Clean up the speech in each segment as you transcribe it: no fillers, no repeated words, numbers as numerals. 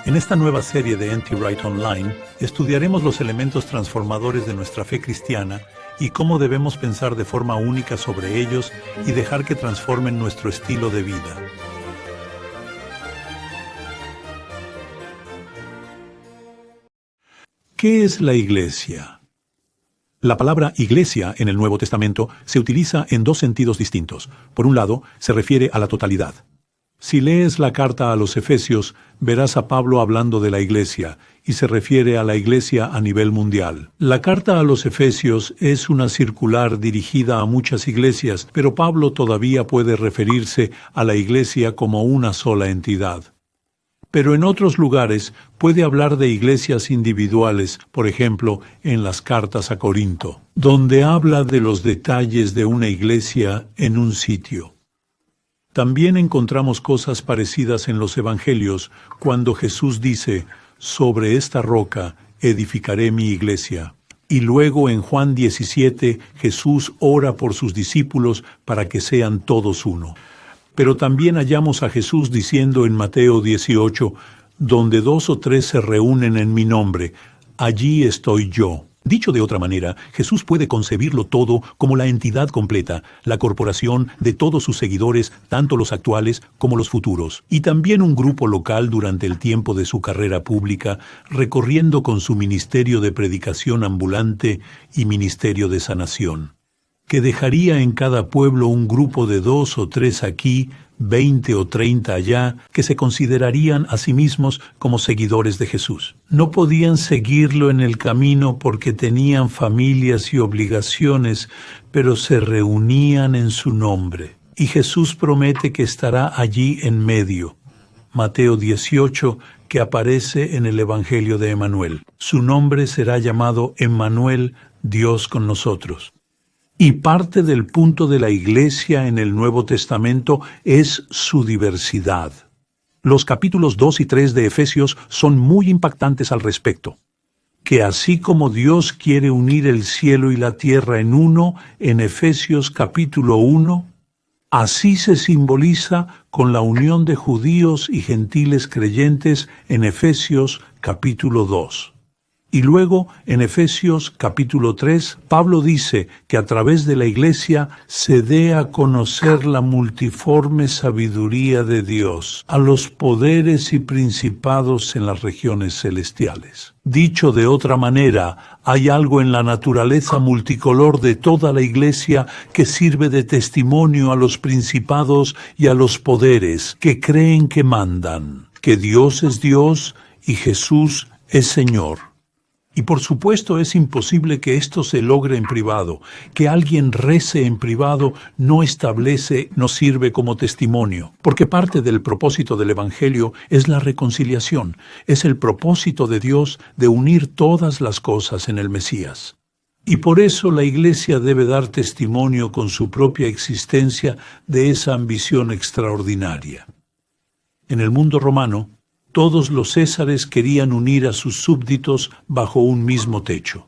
En esta nueva serie de N.T. Wright Online, estudiaremos los elementos transformadores de nuestra fe cristiana y cómo debemos pensar de forma única sobre ellos y dejar que transformen nuestro estilo de vida. ¿Qué es la iglesia? La palabra iglesia en el Nuevo Testamento se utiliza en dos sentidos distintos. Por un lado, se refiere a la totalidad. Si lees la carta a los Efesios, verás a Pablo hablando de la iglesia, y se refiere a la iglesia a nivel mundial. La carta a los Efesios es una circular dirigida a muchas iglesias, pero Pablo todavía puede referirse a la iglesia como una sola entidad. Pero en otros lugares puede hablar de iglesias individuales, por ejemplo, en las cartas a Corinto, donde habla de los detalles de una iglesia en un sitio. También encontramos cosas parecidas en los Evangelios, cuando Jesús dice, «Sobre esta roca edificaré mi iglesia». Y luego en Juan 17, Jesús ora por sus discípulos para que sean todos uno. Pero también hallamos a Jesús diciendo en Mateo 18, «Donde 2 o 3 se reúnen en mi nombre, allí estoy yo». Dicho de otra manera, Jesús puede concebirlo todo como la entidad completa, la corporación de todos sus seguidores, tanto los actuales como los futuros, y también un grupo local durante el tiempo de su carrera pública, recorriendo con su ministerio de predicación ambulante y ministerio de sanación, que dejaría en cada pueblo un grupo de 2 o 3 aquí, 20 o 30 allá, que se considerarían a sí mismos como seguidores de Jesús. No podían seguirlo en el camino porque tenían familias y obligaciones, pero se reunían en su nombre. Y Jesús promete que estará allí en medio. Mateo 18, que aparece en el Evangelio de Emmanuel. Su nombre será llamado Emmanuel, Dios con nosotros. Y parte del punto de la iglesia en el Nuevo Testamento es su diversidad. Los capítulos 2 y 3 de Efesios son muy impactantes al respecto. Que así como Dios quiere unir el cielo y la tierra en uno, en Efesios capítulo 1, así se simboliza con la unión de judíos y gentiles creyentes en Efesios capítulo 2. Y luego, en Efesios capítulo 3, Pablo dice que a través de la iglesia se dé a conocer la multiforme sabiduría de Dios a los poderes y principados en las regiones celestiales. Dicho de otra manera, hay algo en la naturaleza multicolor de toda la iglesia que sirve de testimonio a los principados y a los poderes que creen que mandan, que Dios es Dios y Jesús es Señor. Y por supuesto es imposible que esto se logre en privado. Que alguien rece en privado no sirve como testimonio, porque parte del propósito del Evangelio es la reconciliación, es el propósito de Dios de unir todas las cosas en el Mesías. Y por eso la Iglesia debe dar testimonio con su propia existencia de esa ambición extraordinaria. En el mundo romano, todos los césares querían unir a sus súbditos bajo un mismo techo.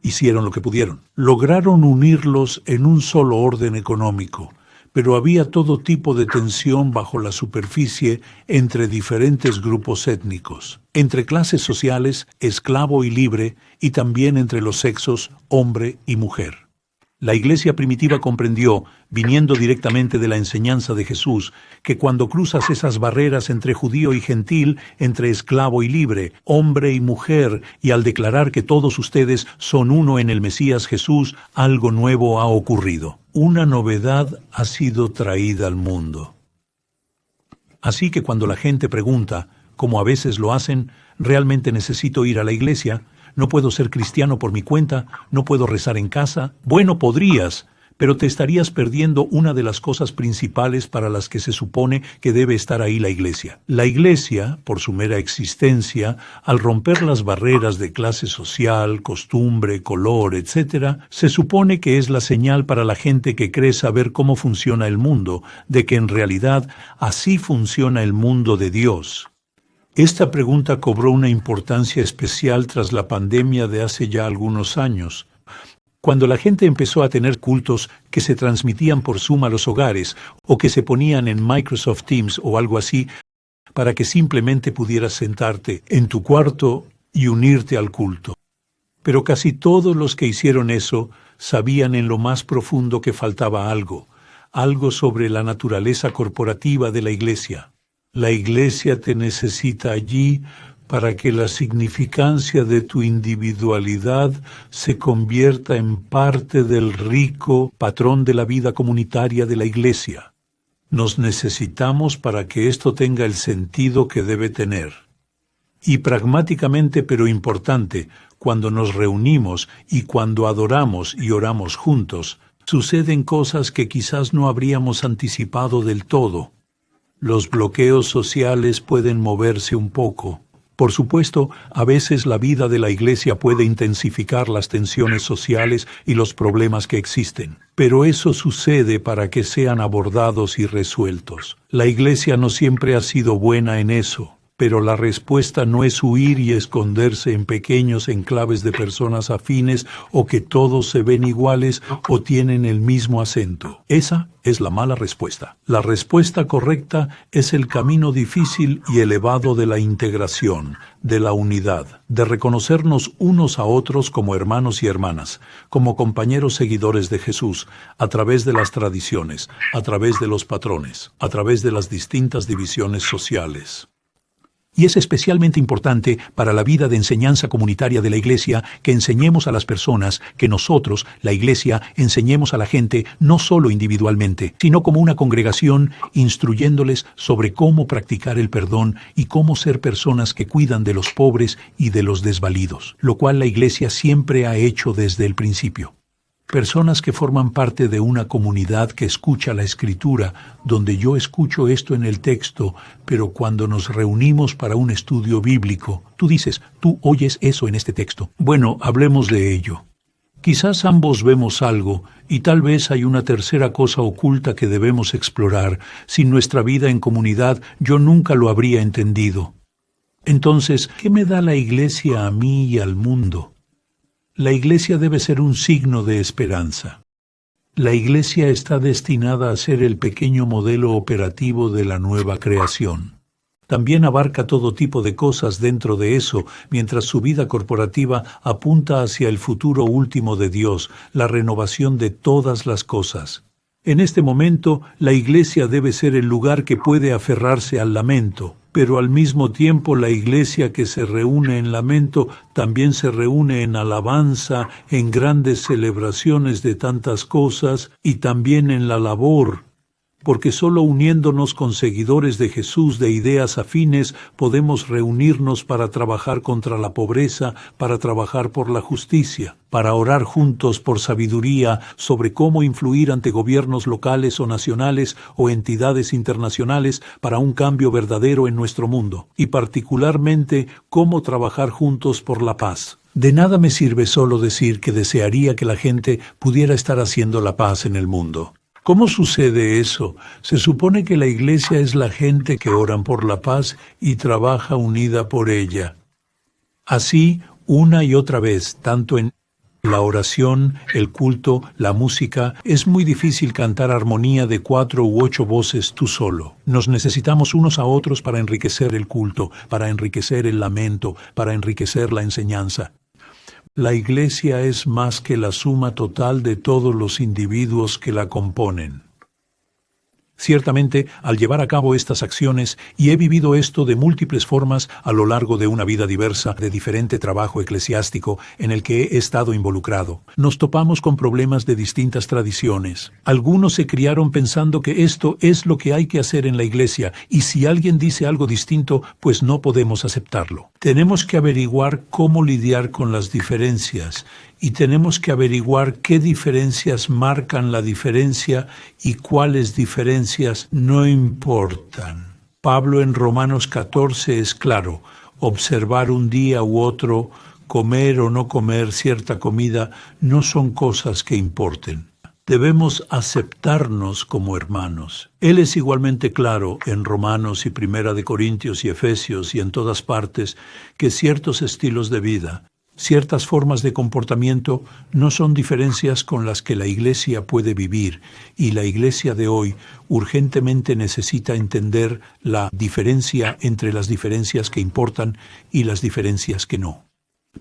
Hicieron lo que pudieron. Lograron unirlos en un solo orden económico, pero había todo tipo de tensión bajo la superficie entre diferentes grupos étnicos, entre clases sociales, esclavo y libre, y también entre los sexos, hombre y mujer. La iglesia primitiva comprendió, viniendo directamente de la enseñanza de Jesús, que cuando cruzas esas barreras entre judío y gentil, entre esclavo y libre, hombre y mujer, y al declarar que todos ustedes son uno en el Mesías Jesús, algo nuevo ha ocurrido. Una novedad ha sido traída al mundo. Así que cuando la gente pregunta, como a veces lo hacen, ¿realmente necesito ir a la iglesia? ¿No puedo ser cristiano por mi cuenta? ¿No puedo rezar en casa? Bueno, podrías, pero te estarías perdiendo una de las cosas principales para las que se supone que debe estar ahí la iglesia. La iglesia, por su mera existencia, al romper las barreras de clase social, costumbre, color, etc., se supone que es la señal para la gente que cree saber cómo funciona el mundo, de que en realidad así funciona el mundo de Dios. Esta pregunta cobró una importancia especial tras la pandemia de hace ya algunos años, cuando la gente empezó a tener cultos que se transmitían por Zoom a los hogares o que se ponían en Microsoft Teams o algo así para que simplemente pudieras sentarte en tu cuarto y unirte al culto. Pero casi todos los que hicieron eso sabían en lo más profundo que faltaba algo sobre la naturaleza corporativa de la iglesia. La iglesia te necesita allí para que la significancia de tu individualidad se convierta en parte del rico patrón de la vida comunitaria de la iglesia. Nos necesitamos para que esto tenga el sentido que debe tener. Y pragmáticamente, pero importante, cuando nos reunimos y cuando adoramos y oramos juntos, suceden cosas que quizás no habríamos anticipado del todo. Los bloqueos sociales pueden moverse un poco. Por supuesto, a veces la vida de la iglesia puede intensificar las tensiones sociales y los problemas que existen, pero eso sucede para que sean abordados y resueltos. La iglesia no siempre ha sido buena en eso, pero la respuesta no es huir y esconderse en pequeños enclaves de personas afines o que todos se ven iguales o tienen el mismo acento. Esa es la mala respuesta. La respuesta correcta es el camino difícil y elevado de la integración, de la unidad, de reconocernos unos a otros como hermanos y hermanas, como compañeros seguidores de Jesús, a través de las tradiciones, a través de los patrones, a través de las distintas divisiones sociales. Y es especialmente importante para la vida de enseñanza comunitaria de la Iglesia que enseñemos a las personas, que nosotros, la Iglesia, enseñemos a la gente no solo individualmente, sino como una congregación, instruyéndoles sobre cómo practicar el perdón y cómo ser personas que cuidan de los pobres y de los desvalidos, lo cual la Iglesia siempre ha hecho desde el principio. Personas que forman parte de una comunidad que escucha la Escritura, donde yo escucho esto en el texto, pero cuando nos reunimos para un estudio bíblico, tú dices, tú oyes eso en este texto. Bueno, hablemos de ello. Quizás ambos vemos algo, y tal vez hay una tercera cosa oculta que debemos explorar. Sin nuestra vida en comunidad, yo nunca lo habría entendido. Entonces, ¿qué me da la Iglesia a mí y al mundo? La Iglesia debe ser un signo de esperanza. La Iglesia está destinada a ser el pequeño modelo operativo de la nueva creación. También abarca todo tipo de cosas dentro de eso, mientras su vida corporativa apunta hacia el futuro último de Dios, la renovación de todas las cosas. En este momento, la Iglesia debe ser el lugar que puede aferrarse al lamento, pero al mismo tiempo la Iglesia que se reúne en lamento también se reúne en alabanza, en grandes celebraciones de tantas cosas y también en la labor, porque solo uniéndonos con seguidores de Jesús de ideas afines podemos reunirnos para trabajar contra la pobreza, para trabajar por la justicia, para orar juntos por sabiduría sobre cómo influir ante gobiernos locales o nacionales o entidades internacionales para un cambio verdadero en nuestro mundo, y particularmente cómo trabajar juntos por la paz. De nada me sirve solo decir que desearía que la gente pudiera estar haciendo la paz en el mundo. ¿Cómo sucede eso? Se supone que la Iglesia es la gente que oran por la paz y trabaja unida por ella. Así, una y otra vez, tanto en la oración, el culto, la música, es muy difícil cantar armonía de 4 u 8 voces tú solo. Nos necesitamos unos a otros para enriquecer el culto, para enriquecer el lamento, para enriquecer la enseñanza. La Iglesia es más que la suma total de todos los individuos que la componen. Ciertamente, al llevar a cabo estas acciones, y he vivido esto de múltiples formas a lo largo de una vida diversa, de diferente trabajo eclesiástico en el que he estado involucrado, nos topamos con problemas de distintas tradiciones. Algunos se criaron pensando que esto es lo que hay que hacer en la Iglesia, y si alguien dice algo distinto, pues no podemos aceptarlo. Tenemos que averiguar cómo lidiar con las diferencias, y tenemos que averiguar qué diferencias marcan la diferencia y cuáles diferencias no importan. Pablo en Romanos 14 es claro: observar un día u otro, comer o no comer cierta comida, no son cosas que importen. Debemos aceptarnos como hermanos. Él es igualmente claro en Romanos y Primera de Corintios y Efesios y en todas partes que ciertos estilos de vida, Ciertas formas de comportamiento no son diferencias con las que la Iglesia puede vivir, y la Iglesia de hoy urgentemente necesita entender la diferencia entre las diferencias que importan y las diferencias que no.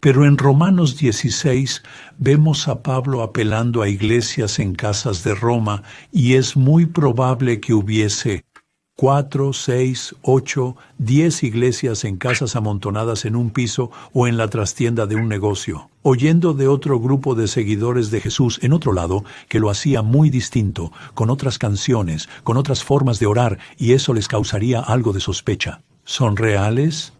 Pero en Romanos 16 vemos a Pablo apelando a iglesias en casas de Roma, y es muy probable que hubiese 4, 6, 8, 10 iglesias en casas amontonadas en un piso o en la trastienda de un negocio, oyendo de otro grupo de seguidores de Jesús en otro lado que lo hacía muy distinto, con otras canciones, con otras formas de orar, y eso les causaría algo de sospecha. ¿Son reales?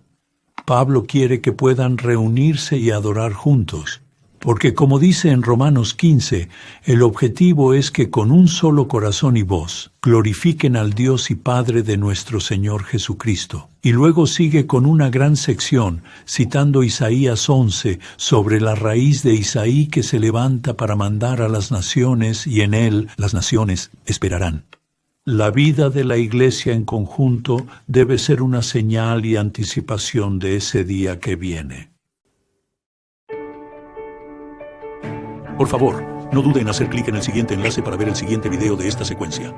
Pablo quiere que puedan reunirse y adorar juntos, porque como dice en Romanos 15, el objetivo es que con un solo corazón y voz glorifiquen al Dios y Padre de nuestro Señor Jesucristo. Y luego sigue con una gran sección, citando Isaías 11, sobre la raíz de Isaí que se levanta para mandar a las naciones, y en él las naciones esperarán. La vida de la Iglesia en conjunto debe ser una señal y anticipación de ese día que viene. Por favor, no duden en hacer clic en el siguiente enlace para ver el siguiente video de esta secuencia.